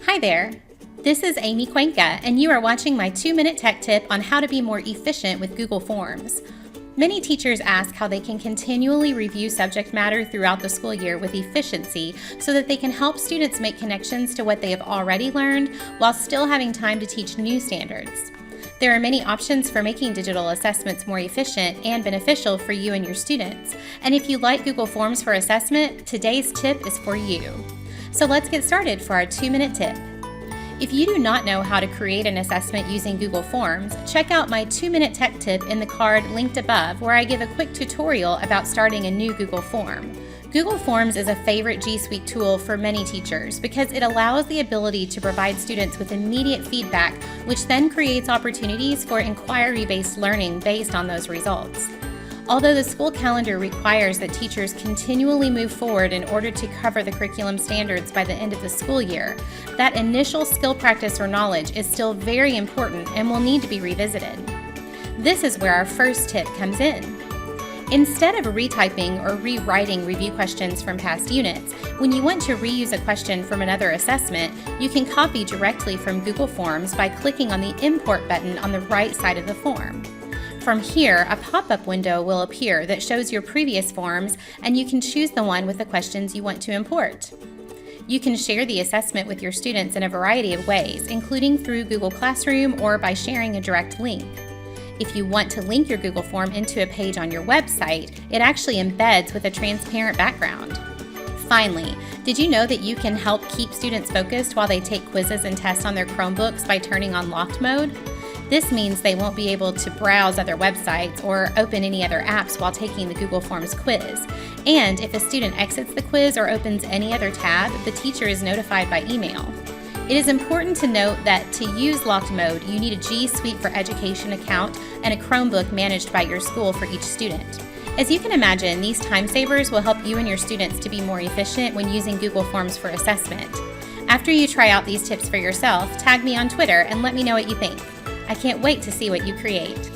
Hi there. This is Amy Cuenca, and you are watching my 2-minute tech tip on how to be more efficient with Google Forms. Many teachers ask how they can continually review subject matter throughout the school year with efficiency so that they can help students make connections to what they have already learned while still having time to teach new standards. There are many options for making digital assessments more efficient and beneficial for you and your students. And if you like Google Forms for assessment, today's tip is for you. So let's get started for our 2-minute tip. If you do not know how to create an assessment using Google Forms, check out my 2-minute tech tip in the card linked above, where I give a quick tutorial about starting a new Google Form. Google Forms is a favorite G Suite tool for many teachers because it allows the ability to provide students with immediate feedback, which then creates opportunities for inquiry-based learning based on those results. Although the school calendar requires that teachers continually move forward in order to cover the curriculum standards by the end of the school year, that initial skill practice or knowledge is still very important and will need to be revisited. This is where our first tip comes in. Instead of retyping or rewriting review questions from past units, when you want to reuse a question from another assessment, you can copy directly from Google Forms by clicking on the Import button on the right side of the form. From here, a pop-up window will appear that shows your previous forms, and you can choose the one with the questions you want to import. You can share the assessment with your students in a variety of ways, including through Google Classroom or by sharing a direct link. If you want to link your Google form into a page on your website, it actually embeds with a transparent background. Finally, did you know that you can help keep students focused while they take quizzes and tests on their Chromebooks by turning on locked mode? This means they won't be able to browse other websites or open any other apps while taking the Google Forms quiz. And if a student exits the quiz or opens any other tab, the teacher is notified by email. It is important to note that to use locked mode, you need a G Suite for Education account and a Chromebook managed by your school for each student. As you can imagine, these time savers will help you and your students to be more efficient when using Google Forms for assessment. After you try out these tips for yourself, tag me on Twitter and let me know what you think. I can't wait to see what you create.